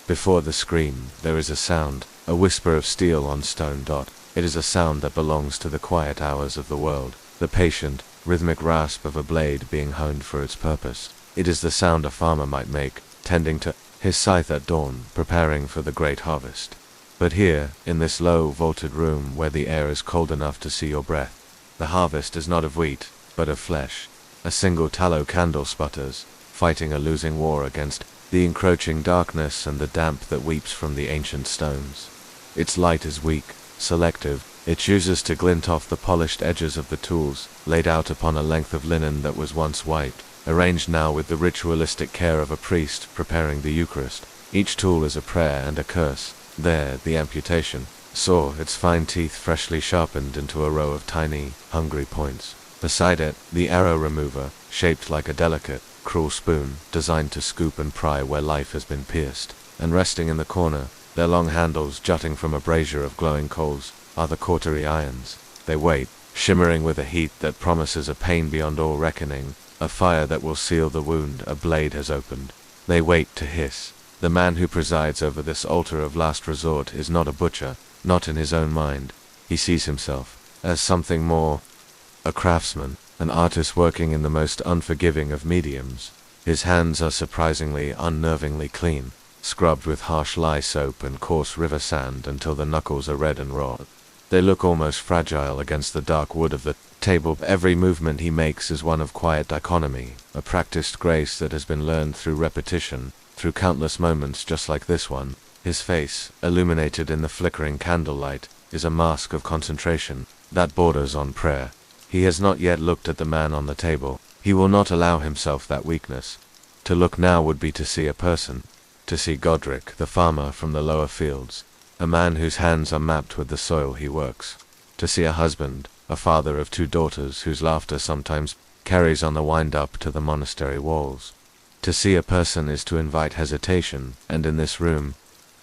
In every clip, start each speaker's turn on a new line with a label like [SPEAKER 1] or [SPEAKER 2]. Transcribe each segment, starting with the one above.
[SPEAKER 1] Before the scream, there is a sound, a whisper of steel on stone. It is a sound that belongs to the quiet hours of the world, the patient, rhythmic rasp of a blade being honed for its purpose. It is the sound a farmer might make, tending to his scythe at dawn, preparing for the great harvest. But here, in this low, vaulted room where the air is cold enough to see your breath, the harvest is not of wheat, but of flesh. A single tallow candle sputters, fighting a losing war against the encroaching darkness and the damp that weeps from the ancient stones. Its light is weak, selective. It chooses to glint off the polished edges of the tools, laid out upon a length of linen that was once white, arranged now with the ritualistic care of a priest preparing the Eucharist. Each tool is a prayer and a curse. There, the amputation saw its fine teeth freshly sharpened into a row of tiny, hungry points. Beside it, the arrow remover, shaped like a delicate, cruel spoon, designed to scoop and pry where life has been pierced. And resting in the corner, their long handles jutting from a brazier of glowing coals, are the cautery irons. They wait, shimmering with a heat that promises a pain beyond all reckoning, a fire that will seal the wound a blade has opened. They wait to hiss. The man who presides over this altar of last resort is not a butcher, not in his own mind. He sees himself as something more, a craftsman, an artist working in the most unforgiving of mediums. His hands are surprisingly, unnervingly clean, scrubbed with harsh lye soap and coarse river sand until the knuckles are red and raw. They look almost fragile against the dark wood of the table. Every movement he makes is one of quiet economy, a practiced grace that has been learned through repetition, through countless moments just like this one. His face, illuminated in the flickering candlelight, is a mask of concentration that borders on prayer. He has not yet looked at the man on the table. He will not allow himself that weakness. To look now would be to see a person, to see Godric, the farmer from the lower fields, a man whose hands are mapped with the soil he works, to see a husband, a father of 2 daughters whose laughter sometimes carries on the wind up to the monastery walls. To see a person is to invite hesitation, and in this room,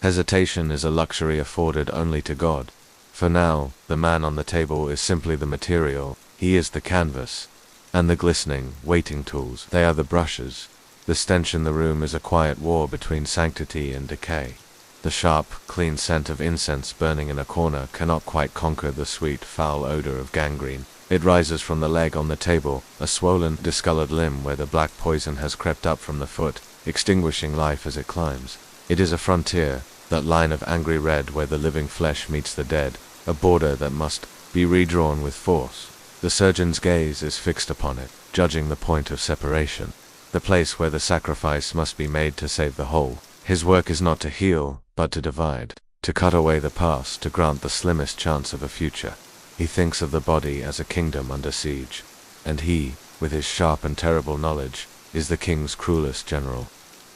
[SPEAKER 1] hesitation is a luxury afforded only to God. For now, the man on the table is simply the material. He is the canvas, and the glistening, waiting tools. They are the brushes. The stench in the room is a quiet war between sanctity and decay. The sharp, clean scent of incense burning in a corner cannot quite conquer the sweet, foul odor of gangrene. It rises from the leg on the table, a swollen, discolored limb where the black poison has crept up from the foot, extinguishing life as it climbs. It is a frontier, that line of angry red where the living flesh meets the dead, a border that must be redrawn with force. The surgeon's gaze is fixed upon it, judging the point of separation, the place where the sacrifice must be made to save the whole. His work is not to heal, but to divide, to cut away the past, to grant the slimmest chance of a future. He thinks of the body as a kingdom under siege, and he, with his sharp and terrible knowledge, is the king's cruelest general,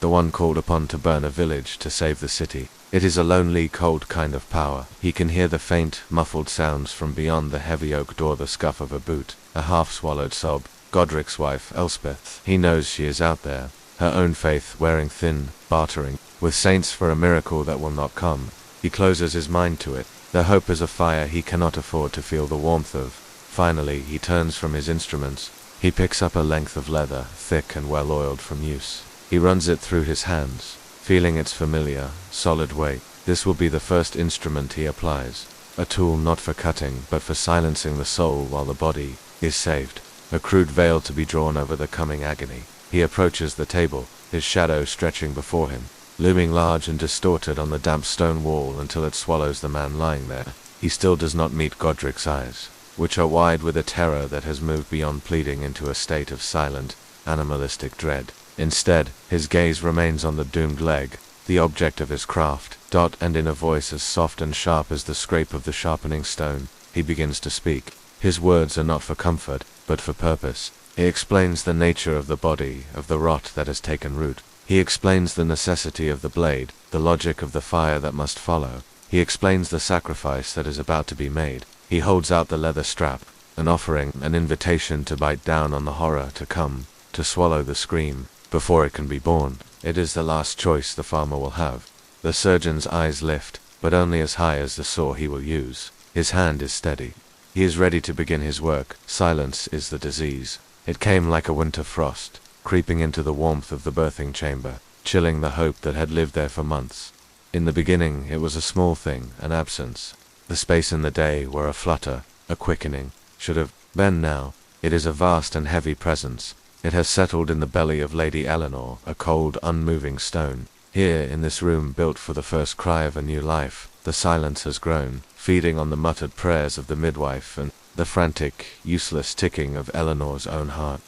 [SPEAKER 1] the one called upon to burn a village to save the city. It is a lonely, cold kind of power. He can hear the faint, muffled sounds from beyond the heavy oak door, the scuff of a boot, a half-swallowed sob. Godric's wife, Elspeth. He knows she is out there, her own faith wearing thin, bartering with saints for a miracle that will not come. He closes his mind to it. The hope is a fire he cannot afford to feel the warmth of. Finally, he turns from his instruments. He picks up a length of leather, thick and well-oiled from use. He runs it through his hands, feeling its familiar, solid weight. This will be the first instrument he applies. A tool not for cutting, but for silencing the soul while the body is saved. A crude veil to be drawn over the coming agony. He approaches the table, his shadow stretching before him, looming large and distorted on the damp stone wall until it swallows the man lying there. He still does not meet Godric's eyes, which are wide with a terror that has moved beyond pleading into a state of silent, animalistic dread. Instead, his gaze remains on the doomed leg, the object of his craft. And in a voice as soft and sharp as the scrape of the sharpening stone, he begins to speak. His words are not for comfort, but for purpose. He explains the nature of the body, of the rot that has taken root. He explains the necessity of the blade, the logic of the fire that must follow. He explains the sacrifice that is about to be made. He holds out the leather strap, an offering, an invitation to bite down on the horror to come, to swallow the scream, before it can be born. It is the last choice the farmer will have. The surgeon's eyes lift, but only as high as the saw he will use. His hand is steady. He is ready to begin his work. Silence is the disease. It came like a winter frost, creeping into the warmth of the birthing chamber, chilling the hope that had lived there for months. In the beginning it was a small thing, an absence. The space in the day were a flutter, a quickening, should have been now. It is a vast and heavy presence. It has settled in the belly of Lady Eleanor, a cold, unmoving stone. Here, in this room built for the first cry of a new life, the silence has grown, feeding on the muttered prayers of the midwife and the frantic, useless ticking of Eleanor's own heart.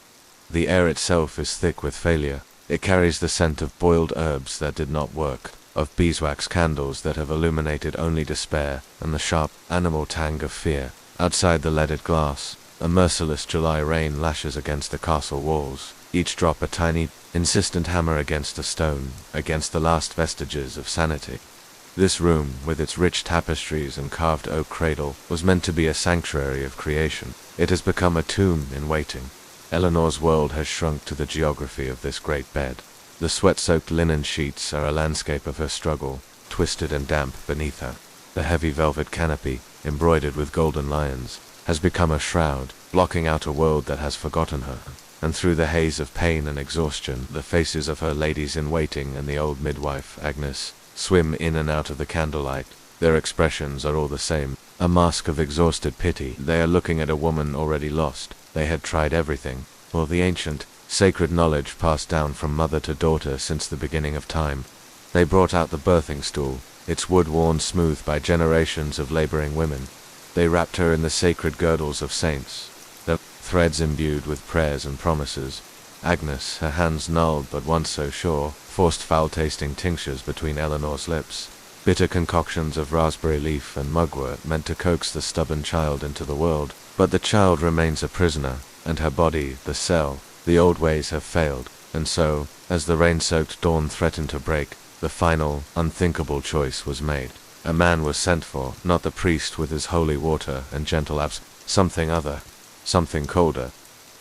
[SPEAKER 1] The air itself is thick with failure. It carries the scent of boiled herbs that did not work, of beeswax candles that have illuminated only despair, and the sharp, animal tang of fear. Outside the leaded glass, a merciless July rain lashes against the castle walls, each drop a tiny, insistent hammer against a stone, against the last vestiges of sanity. This room, with its rich tapestries and carved oak cradle, was meant to be a sanctuary of creation. It has become a tomb in waiting. Eleanor's world has shrunk to the geography of this great bed. The sweat-soaked linen sheets are a landscape of her struggle, twisted and damp beneath her. The heavy velvet canopy, embroidered with golden lions, has become a shroud, blocking out a world that has forgotten her. And through the haze of pain and exhaustion, the faces of her ladies-in-waiting and the old midwife, Agnes, swim in and out of the candlelight. Their expressions are all the same, a mask of exhausted pity. They are looking at a woman already lost. They had tried everything, all the ancient, sacred knowledge passed down from mother to daughter since the beginning of time. They brought out the birthing stool, its wood worn smooth by generations of laboring women. They wrapped her in the sacred girdles of saints, the threads imbued with prayers and promises. Agnes, her hands gnarled but once so sure, forced foul-tasting tinctures between Eleanor's lips. Bitter concoctions of raspberry leaf and mugwort meant to coax the stubborn child into the world. But the child remains a prisoner, and her body, the cell. The old ways have failed, and so, as the rain-soaked dawn threatened to break, the final, unthinkable choice was made. A man was sent for, not the priest with his holy water and gentle something other, something colder.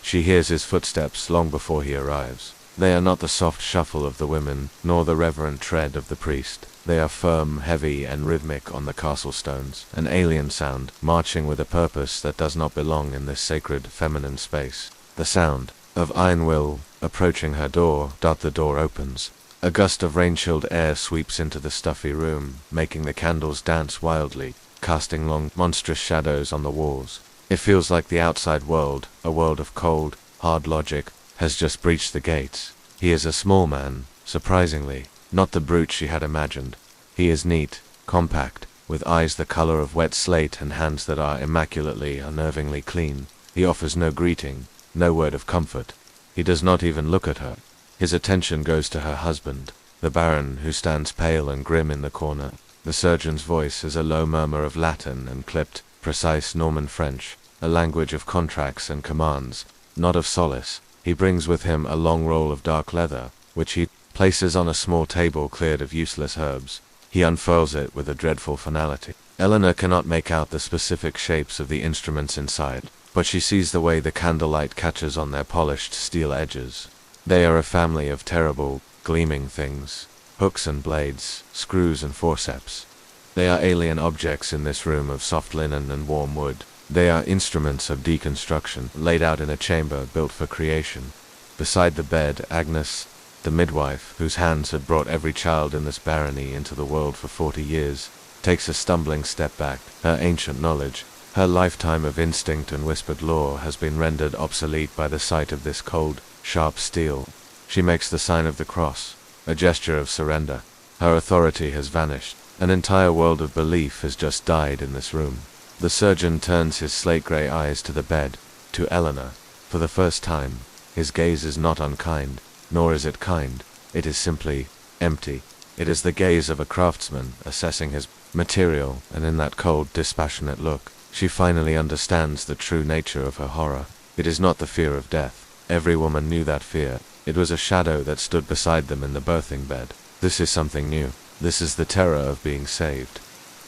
[SPEAKER 1] She hears his footsteps long before he arrives. They are not the soft shuffle of the women, nor the reverent tread of the priest. They are firm, heavy, and rhythmic on the castle stones, an alien sound, marching with a purpose that does not belong in this sacred, feminine space. The sound of iron will approaching her door. The door opens. A gust of rain-chilled air sweeps into the stuffy room, making the candles dance wildly, casting long, monstrous shadows on the walls. It feels like the outside world, a world of cold, hard logic, has just breached the gates. He is a small man, surprisingly, not the brute she had imagined. He is neat, compact, with eyes the color of wet slate and hands that are immaculately, unnervingly clean. He offers no greeting, no word of comfort. He does not even look at her. His attention goes to her husband, the Baron, who stands pale and grim in the corner. The surgeon's voice is a low murmur of Latin and clipped, precise Norman French, a language of contracts and commands, not of solace. He brings with him a long roll of dark leather, which he places on a small table cleared of useless herbs. He unfurls it with a dreadful finality. Eleanor cannot make out the specific shapes of the instruments inside, but she sees the way the candlelight catches on their polished steel edges. They are a family of terrible, gleaming things, hooks and blades, screws and forceps. They are alien objects in this room of soft linen and warm wood. They are instruments of deconstruction, laid out in a chamber built for creation. Beside the bed, Agnes, the midwife, whose hands had brought every child in this barony into the world for 40 years, takes a stumbling step back. Her ancient knowledge, her lifetime of instinct and whispered lore has been rendered obsolete by the sight of this cold, sharp steel. She makes the sign of the cross, a gesture of surrender. Her authority has vanished. An entire world of belief has just died in this room. The surgeon turns his slate-grey eyes to the bed, to Eleanor. For the first time, his gaze is not unkind, nor is it kind. It is simply empty. It is the gaze of a craftsman assessing his material, and in that cold, dispassionate look, she finally understands the true nature of her horror. It is not the fear of death. Every woman knew that fear. It was a shadow that stood beside them in the birthing bed. This is something new. This is the terror of being saved.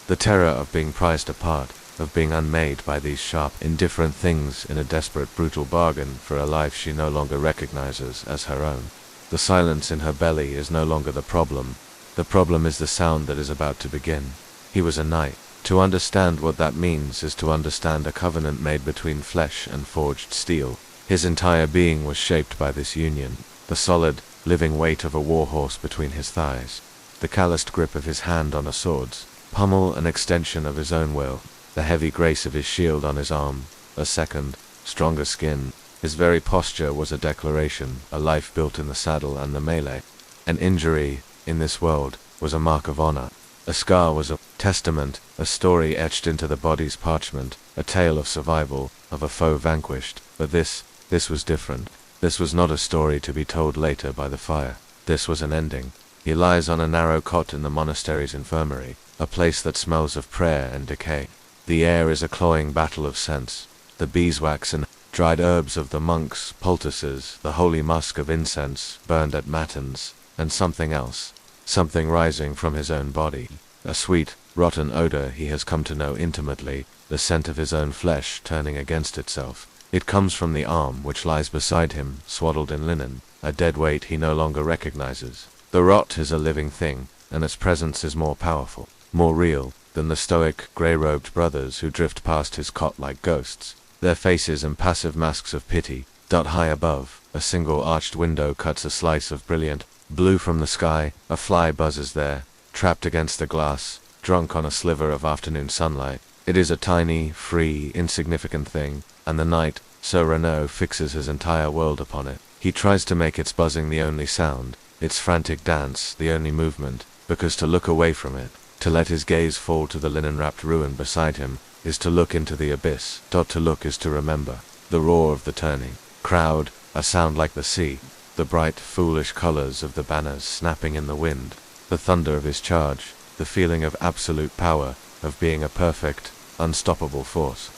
[SPEAKER 1] The terror of being prized apart, of being unmade by these sharp, indifferent things in a desperate, brutal bargain for a life she no longer recognizes as her own. The silence in her belly is no longer the problem. The problem is the sound that is about to begin. He was a knight. To understand what that means is to understand a covenant made between flesh and forged steel. His entire being was shaped by this union, the solid, living weight of a war horse between his thighs. the calloused grip of his hand on a sword's pommel an extension of his own will, the heavy grace of his shield on his arm, a second, stronger skin. His very posture was a declaration, a life built in the saddle and the melee. An injury, in this world, was a mark of honor. A scar was a testament, a story etched into the body's parchment, a tale of survival, of a foe vanquished. But this was different. This was not a story to be told later by the fire. This was an ending. He lies on a narrow cot in the monastery's infirmary, a place that smells of prayer and decay. The air is a cloying battle of scents. The beeswax and dried herbs of the monks' poultices, the holy musk of incense burned at matins, and something else, something rising from his own body, a sweet, rotten odor he has come to know intimately, the scent of his own flesh turning against itself. It comes from the arm which lies beside him, swaddled in linen, a dead weight he no longer recognizes. The rot is a living thing, and its presence is more powerful, more real, than the stoic, grey-robed brothers who drift past his cot like ghosts. Their faces impassive masks of pity. High above, a single arched window cuts a slice of brilliant blue from the sky. A fly buzzes there, trapped against the glass, drunk on a sliver of afternoon sunlight. It is a tiny, free, insignificant thing, and the night, so Renaud fixes his entire world upon it. He tries to make its buzzing the only sound, its frantic dance the only movement, because to look away from it, to let his gaze fall to the linen-wrapped ruin beside him, is to look into the abyss. To look is to remember. The roar of the turning crowd, a sound like the sea, the bright, foolish colors of the banners snapping in the wind, the thunder of his charge, the feeling of absolute power, of being a perfect, unstoppable force.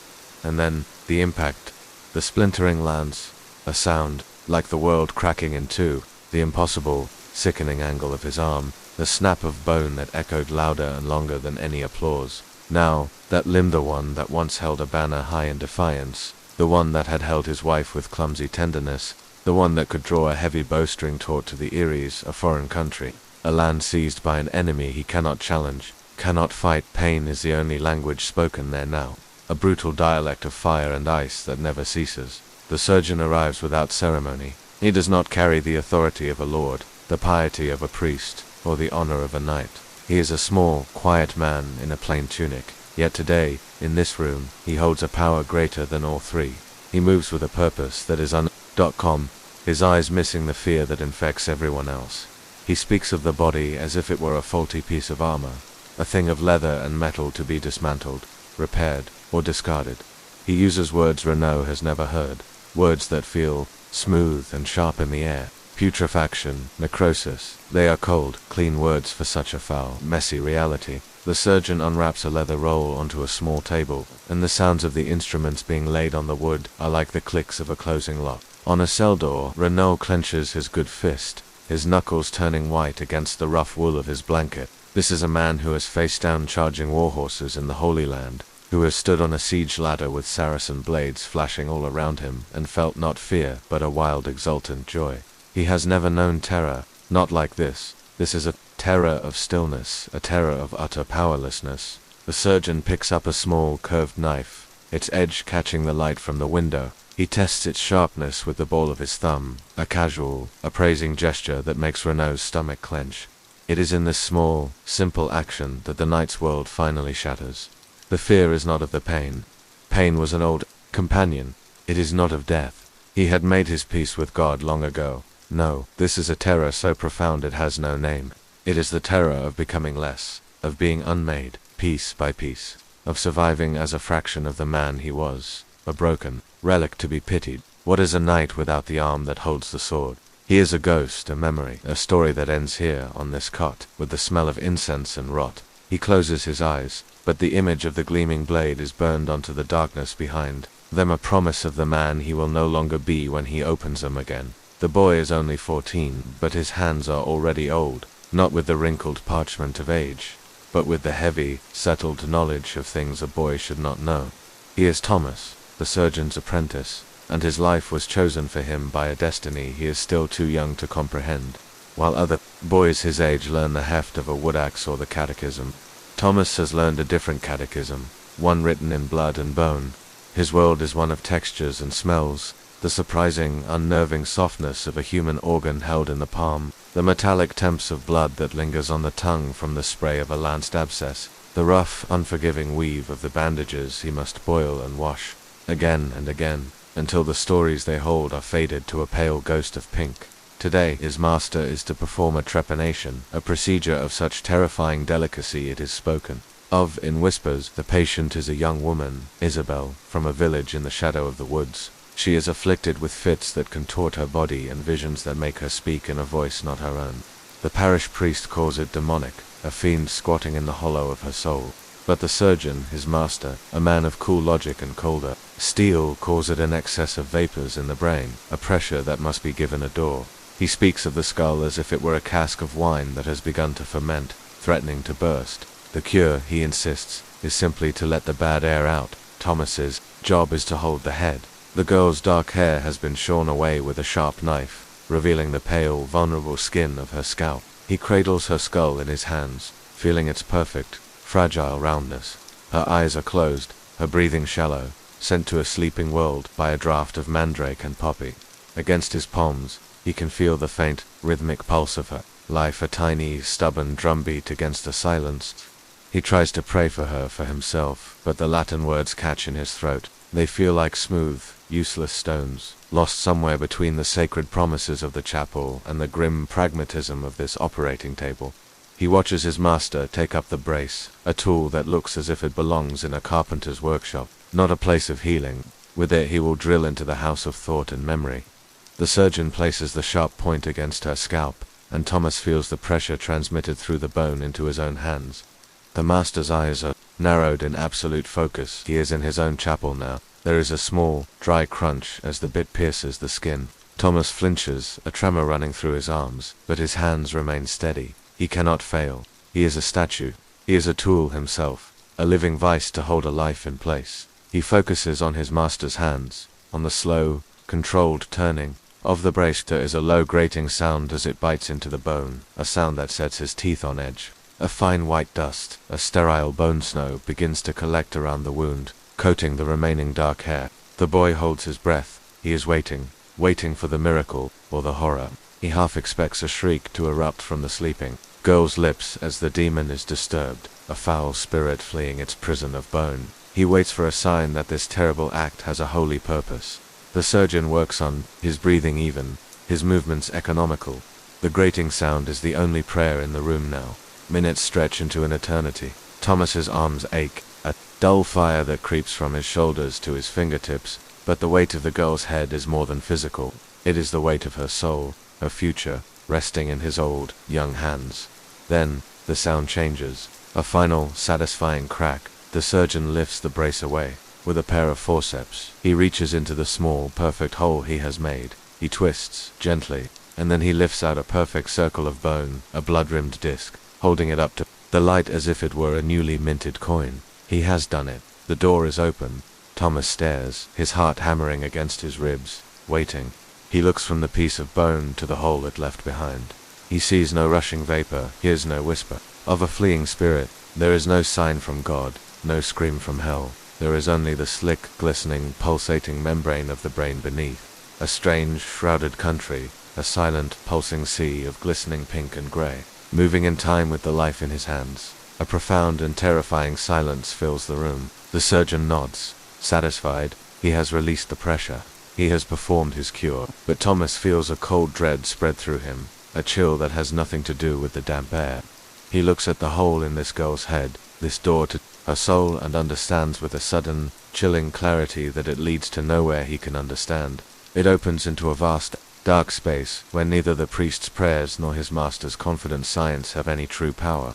[SPEAKER 1] And then, the impact, the splintering lance, a sound, like the world cracking in two, the impossible, sickening angle of his arm, the snap of bone that echoed louder and longer than any applause. Now, that limb, the one that once held a banner high in defiance, the one that had held his wife with clumsy tenderness, the one that could draw a heavy bowstring taut to the Eries, a foreign country, a land seized by an enemy he cannot challenge, cannot fight. Pain is the only language spoken there now, a brutal dialect of fire and ice that never ceases. The surgeon arrives without ceremony. He does not carry the authority of a lord, the piety of a priest, or the honor of a knight. He is a small, quiet man in a plain tunic, yet today, in this room, he holds a power greater than all three. He moves with a purpose that is his eyes missing the fear that infects everyone else. He speaks of the body as if it were a faulty piece of armor, a thing of leather and metal to be dismantled, repaired, or discarded. He uses words Renaud has never heard, words that feel smooth and sharp in the air. Putrefaction, necrosis, they are cold, clean words for such a foul, messy reality. The surgeon unwraps a leather roll onto a small table, and the sounds of the instruments being laid on the wood are like the clicks of a closing lock. On a cell door, Renaud clenches his good fist, his knuckles turning white against the rough wool of his blanket. This is a man who has faced down charging war horses in the Holy Land, who has stood on a siege ladder with Saracen blades flashing all around him, and felt not fear, but a wild exultant joy. He has never known terror, not like this. This is a terror of stillness, a terror of utter powerlessness. The surgeon picks up a small, curved knife, its edge catching the light from the window. He tests its sharpness with the ball of his thumb, a casual, appraising gesture that makes Renaud's stomach clench. It is in this small, simple action that the night's world finally shatters. The fear is not of the pain. Pain was an old companion. It is not of death. He had made his peace with God long ago. No, this is a terror so profound it has no name. It is the terror of becoming less, of being unmade, piece by piece, of surviving as a fraction of the man he was, a broken relic to be pitied. What is a knight without the arm that holds the sword? He is a ghost, a memory, a story that ends here, on this cot, with the smell of incense and rot. He closes his eyes, but the image of the gleaming blade is burned onto the darkness behind them, a promise of the man he will no longer be when he opens them again. The boy is only 14, but his hands are already old, not with the wrinkled parchment of age, but with the heavy, settled knowledge of things a boy should not know. He is Thomas, the surgeon's apprentice, and his life was chosen for him by a destiny he is still too young to comprehend. While other boys his age learn the heft of a wood axe or the catechism, Thomas has learned a different catechism, one written in blood and bone. His world is one of textures and smells, the surprising, unnerving softness of a human organ held in the palm, the metallic temps of blood that lingers on the tongue from the spray of a lanced abscess, the rough, unforgiving weave of the bandages he must boil and wash, again and again, until the stories they hold are faded to a pale ghost of pink. Today, his master is to perform a trepanation, a procedure of such terrifying delicacy it is spoken of in whispers. The patient is a young woman, Isabel, from a village in the shadow of the woods. She is afflicted with fits that contort her body and visions that make her speak in a voice not her own. The parish priest calls it demonic, a fiend squatting in the hollow of her soul. But the surgeon, his master, a man of cool logic and colder steel, calls it an excess of vapors in the brain, a pressure that must be given a door. He speaks of the skull as if it were a cask of wine that has begun to ferment, threatening to burst. The cure, he insists, is simply to let the bad air out. Thomas's job is to hold the head. The girl's dark hair has been shorn away with a sharp knife, revealing the pale, vulnerable skin of her scalp. He cradles her skull in his hands, feeling its perfect, fragile roundness. Her eyes are closed, her breathing shallow, sent to a sleeping world by a draught of mandrake and poppy. Against his palms, he can feel the faint, rhythmic pulse of her life, a tiny, stubborn drumbeat against the silence. He tries to pray for her, for himself, but the Latin words catch in his throat. They feel like smooth, useless stones, lost somewhere between the sacred promises of the chapel and the grim pragmatism of this operating table. He watches his master take up the brace, a tool that looks as if it belongs in a carpenter's workshop, not a place of healing. With it he will drill into the house of thought and memory. The surgeon places the sharp point against her scalp, and Thomas feels the pressure transmitted through the bone into his own hands. The master's eyes are narrowed in absolute focus. He is in his own chapel now. There is a small, dry crunch as the bit pierces the skin. Thomas flinches, a tremor running through his arms, but his hands remain steady. He cannot fail. He is a statue. He is a tool himself, a living vice to hold a life in place. He focuses on his master's hands, on the slow, controlled turning of the brace. There is a low grating sound as it bites into the bone, a sound that sets his teeth on edge. A fine white dust, a sterile bone snow, begins to collect around the wound, coating the remaining dark hair. The boy holds his breath. He is waiting for the miracle, or the horror. He half expects a shriek to erupt from the sleeping girl's lips as the demon is disturbed, a foul spirit fleeing its prison of bone. He waits for a sign that this terrible act has a holy purpose. The surgeon works on, his breathing even, his movements economical. The grating sound is the only prayer in the room now. Minutes stretch into an eternity. Thomas's arms ache, a dull fire that creeps from his shoulders to his fingertips, but the weight of the girl's head is more than physical. It is the weight of her soul, her future, resting in his old, young hands. Then, the sound changes. A final, satisfying crack. The surgeon lifts the brace away. With a pair of forceps, he reaches into the small, perfect hole he has made. He twists, gently, and then he lifts out a perfect circle of bone, a blood-rimmed disc, holding it up to the light as if it were a newly minted coin. He has done it. The door is open. Thomas stares, his heart hammering against his ribs, waiting. He looks from the piece of bone to the hole it left behind. He sees no rushing vapor, hears no whisper of a fleeing spirit. There is no sign from God, no scream from hell. There is only the slick, glistening, pulsating membrane of the brain beneath. A strange, shrouded country, a silent, pulsing sea of glistening pink and gray, moving in time with the life in his hands. A profound and terrifying silence fills the room. The surgeon nods. Satisfied, he has released the pressure. He has performed his cure. But Thomas feels a cold dread spread through him, a chill that has nothing to do with the damp air. He looks at the hole in this girl's head, this door to her soul, and understands with a sudden, chilling clarity that it leads to nowhere he can understand. It opens into a vast, dark space, where neither the priest's prayers nor his master's confident science have any true power.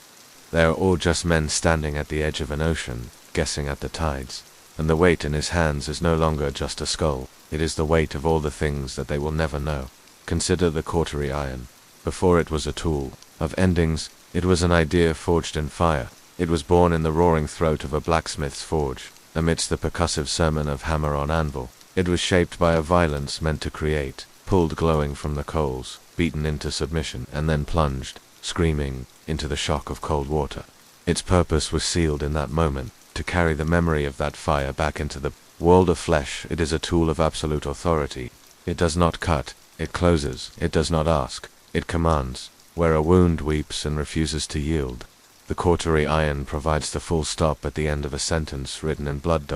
[SPEAKER 1] They are all just men standing at the edge of an ocean, guessing at the tides. And the weight in his hands is no longer just a skull. It is the weight of all the things that they will never know. Consider the cautery iron. Before it was a tool of endings, it was an idea forged in fire. It was born in the roaring throat of a blacksmith's forge, amidst the percussive sermon of hammer on anvil. It was shaped by a violence meant to create, pulled glowing from the coals, beaten into submission, and then plunged, screaming, into the shock of cold water. Its purpose was sealed in that moment, to carry the memory of that fire back into the world of flesh. It is a tool of absolute authority, It does not cut, it closes, it does not ask, it commands. Where a wound weeps and refuses to yield, the cautery iron provides the full stop at the end of a sentence written in blood.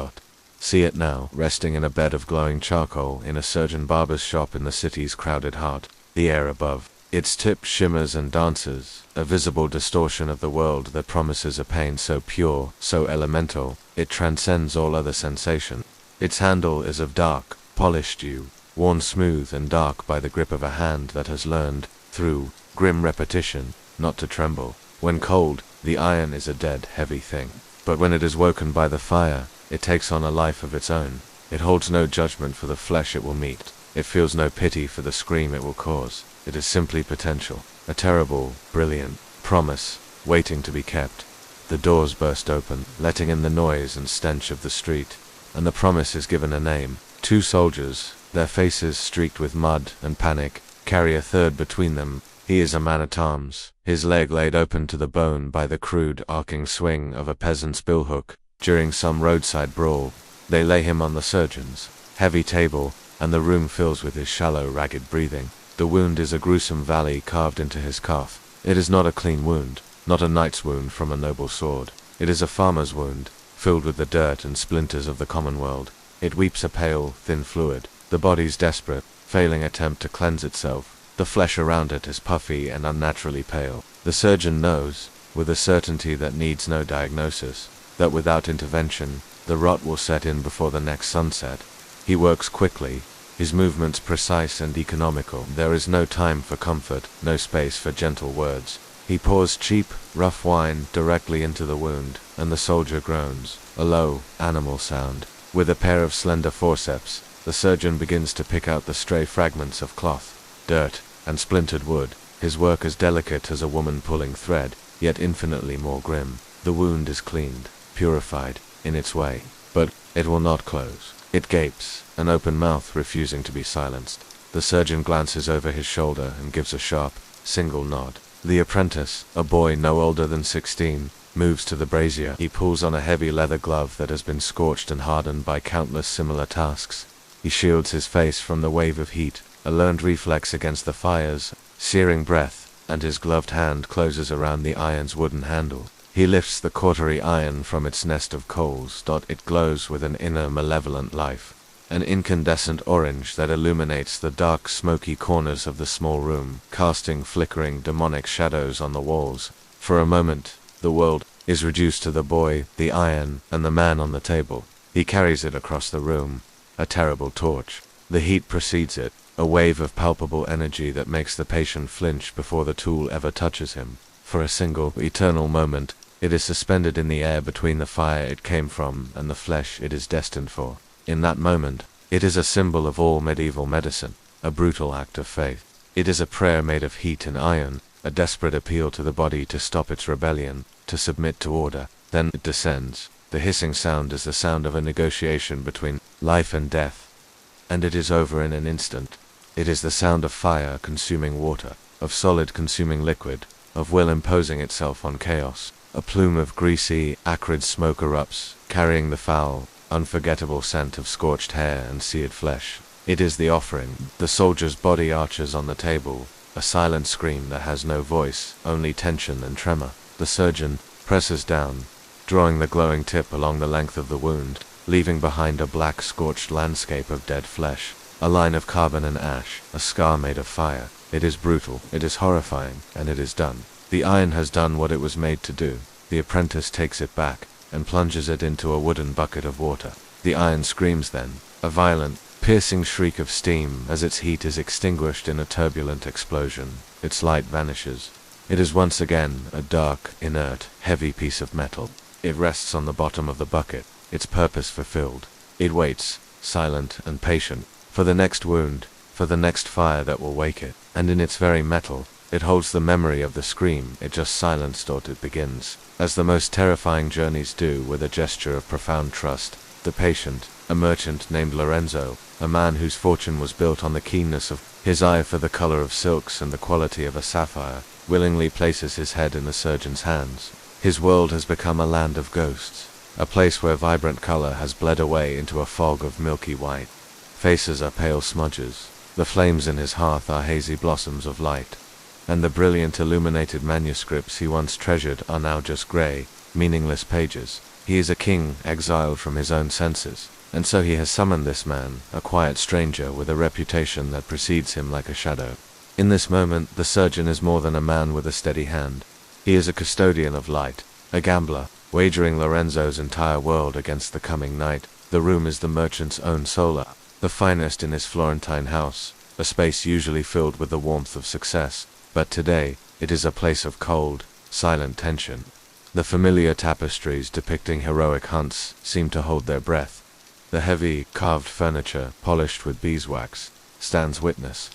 [SPEAKER 1] See it now, resting in a bed of glowing charcoal in a surgeon-barber's shop in the city's crowded heart. The air above its tip shimmers and dances, a visible distortion of the world that promises a pain so pure, so elemental, it transcends all other sensation. Its handle is of dark, polished yew, worn smooth and dark by the grip of a hand that has learned, through grim repetition, not to tremble. When cold, the iron is a dead, heavy thing. But when it is woken by the fire, it takes on a life of its own. It holds no judgment for the flesh it will meet. It feels no pity for the scream it will cause. It is simply potential, a terrible, brilliant promise, waiting to be kept. The doors burst open, letting in the noise and stench of the street, and the promise is given a name. 2 soldiers, their faces streaked with mud and panic, carry a third between them. He is a man-at-arms, his leg laid open to the bone by the crude, arcing swing of a peasant's billhook. During some roadside brawl, they lay him on the surgeon's heavy table, and the room fills with his shallow, ragged breathing. The wound is a gruesome valley carved into his calf. It is not a clean wound, not a knight's wound from a noble sword. It is a farmer's wound, filled with the dirt and splinters of the common world. It weeps a pale, thin fluid. The body's desperate, failing attempt to cleanse itself. The flesh around it is puffy and unnaturally pale. The surgeon knows, with a certainty that needs no diagnosis, that without intervention, the rot will set in before the next sunset. He works quickly, his movements precise and economical. There is no time for comfort, no space for gentle words. He pours cheap, rough wine directly into the wound, and the soldier groans, a low, animal sound. With a pair of slender forceps, the surgeon begins to pick out the stray fragments of cloth, dirt, and splintered wood. His work as delicate as a woman pulling thread, yet infinitely more grim. The wound is cleaned, purified, in its way, but it will not close. It gapes, an open mouth refusing to be silenced. The surgeon glances over his shoulder and gives a sharp, single nod. The apprentice, a boy no older than 16, moves to the brazier. He pulls on a heavy leather glove that has been scorched and hardened by countless similar tasks. He shields his face from the wave of heat, a learned reflex against the fire's searing breath, and his gloved hand closes around the iron's wooden handle. He lifts the cautery iron from its nest of coals. It glows with an inner malevolent life, an incandescent orange that illuminates the dark, smoky corners of the small room, casting flickering, demonic shadows on the walls. For a moment, the world is reduced to the boy, the iron, and the man on the table. He carries it across the room, a terrible torch. The heat precedes it, a wave of palpable energy that makes the patient flinch before the tool ever touches him. For a single, eternal moment, it is suspended in the air between the fire it came from and the flesh it is destined for. In that moment, it is a symbol of all medieval medicine, a brutal act of faith. It is a prayer made of heat and iron, a desperate appeal to the body to stop its rebellion, to submit to order. Then it descends. The hissing sound is the sound of a negotiation between life and death, and it is over in an instant. It is the sound of fire consuming water, of solid consuming liquid, of will imposing itself on chaos. A plume of greasy, acrid smoke erupts, carrying the foul, unforgettable scent of scorched hair and seared flesh. It is the offering. The soldier's body arches on the table, a silent scream that has no voice, only tension and tremor. The surgeon presses down, drawing the glowing tip along the length of the wound, leaving behind a black scorched landscape of dead flesh, a line of carbon and ash, a scar made of fire. It is brutal, it is horrifying, and it is done. The iron has done what it was made to do. The apprentice takes it back, and plunges it into a wooden bucket of water. The iron screams then, a violent, piercing shriek of steam as its heat is extinguished in a turbulent explosion. Its light vanishes. It is once again a dark, inert, heavy piece of metal. It rests on the bottom of the bucket, its purpose fulfilled. It waits, silent and patient, for the next wound, for the next fire that will wake it. And in its very metal, it holds the memory of the scream it just silenced. It begins, as the most terrifying journeys do, with a gesture of profound trust. The patient, a merchant named Lorenzo, a man whose fortune was built on the keenness of his eye for the color of silks and the quality of a sapphire, willingly places his head in the surgeon's hands. His world has become a land of ghosts, a place where vibrant color has bled away into a fog of milky white. Faces are pale smudges, The flames in his hearth are hazy blossoms of light, and the brilliant illuminated manuscripts he once treasured are now just grey, meaningless pages. He is a king exiled from his own senses, and so he has summoned this man, a quiet stranger with a reputation that precedes him like a shadow. In this moment, the surgeon is more than a man with a steady hand. He is a custodian of light, a gambler, wagering Lorenzo's entire world against the coming night. The room is the merchant's own solar, the finest in his Florentine house, a space usually filled with the warmth of success, but today, it is a place of cold, silent tension. The familiar tapestries depicting heroic hunts seem to hold their breath. The heavy, carved furniture, polished with beeswax, stands witness.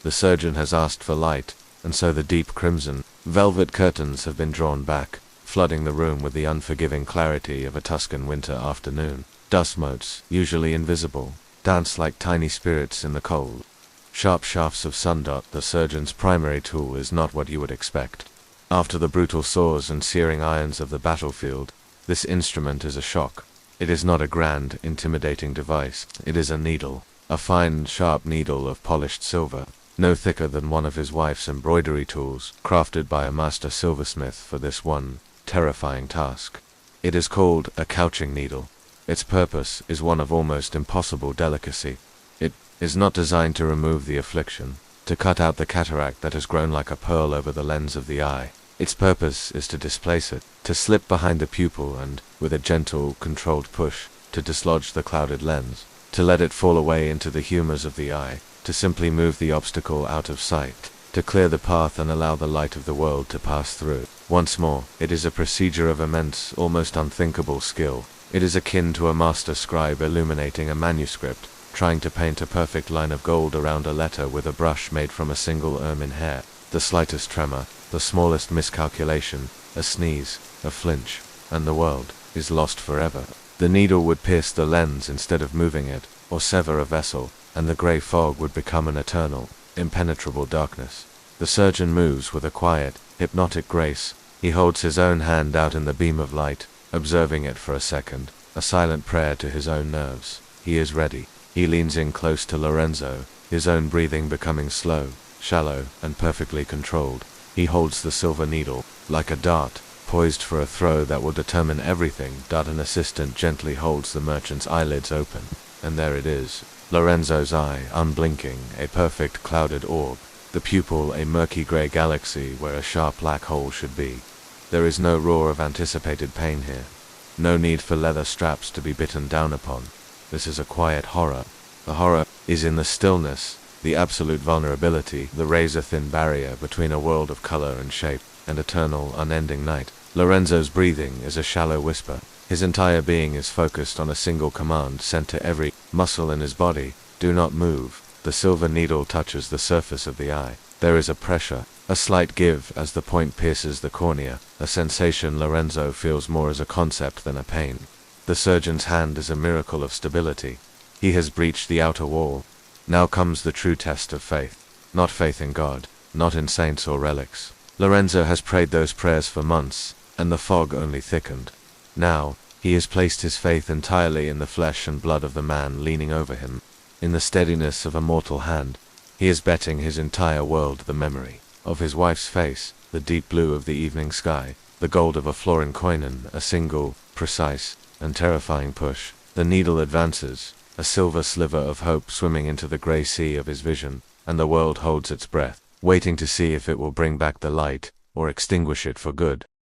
[SPEAKER 1] The surgeon has asked for light, and so the deep crimson, velvet curtains have been drawn back, flooding the room with the unforgiving clarity of a Tuscan winter afternoon. Dust motes, usually invisible, dance like tiny spirits in the cold. Sharp shafts of sundial. The surgeon's primary tool is not what you would expect. After the brutal saws and searing irons of the battlefield, this instrument is a shock. It is not a grand, intimidating device. It is a needle, a fine, sharp needle of polished silver, no thicker than one of his wife's embroidery tools, crafted by a master silversmith for this one terrifying task. It is called a couching needle. Its purpose is one of almost impossible delicacy. It is not designed to remove the affliction, to cut out the cataract that has grown like a pearl over the lens of the eye. Its purpose is to displace it, to slip behind the pupil and, with a gentle, controlled push, to dislodge the clouded lens, to let it fall away into the humors of the eye, to simply move the obstacle out of sight, to clear the path and allow the light of the world to pass through. Once more, it is a procedure of immense, almost unthinkable skill. It is akin to a master scribe illuminating a manuscript, trying to paint a perfect line of gold around a letter with a brush made from a single ermine hair. The slightest tremor, the smallest miscalculation, a sneeze, a flinch, and the world is lost forever. The needle would pierce the lens instead of moving it, or sever a vessel, and the grey fog would become an eternal, impenetrable darkness. The surgeon moves with a quiet, hypnotic grace. He holds his own hand out in the beam of light, observing it for a second, a silent prayer to his own nerves. He is ready. He leans in close to Lorenzo, his own breathing becoming slow, shallow, and perfectly controlled. He holds the silver needle, like a dart, poised for a throw that will determine everything. An assistant gently holds the merchant's eyelids open, and there it is. Lorenzo's eye, unblinking, a perfect clouded orb. The pupil, a murky grey galaxy where a sharp black hole should be. There is no roar of anticipated pain here. No need for leather straps to be bitten down upon. This is a quiet horror. The horror is in the stillness, the absolute vulnerability, the razor-thin barrier between a world of color and shape, and eternal, unending night. Lorenzo's breathing is a shallow whisper. His entire being is focused on a single command sent to every muscle in his body: do not move. The silver needle touches the surface of the eye. There is a pressure, a slight give as the point pierces the cornea, a sensation Lorenzo feels more as a concept than a pain. The surgeon's hand is a miracle of stability. He has breached the outer wall. Now comes the true test of faith. Not faith in God, not in saints or relics. Lorenzo has prayed those prayers for months, and the fog only thickened. Now, he has placed his faith entirely in the flesh and blood of the man leaning over him, in the steadiness of a mortal hand. He is betting his entire world, the memory of his wife's face, the deep blue of the evening sky, the gold of a florin koinon. A single, precise, and terrifying push. The needle advances, a silver sliver of hope swimming into the grey sea of his vision, and the world holds its breath, waiting to see if it will bring back the light, or extinguish it for good.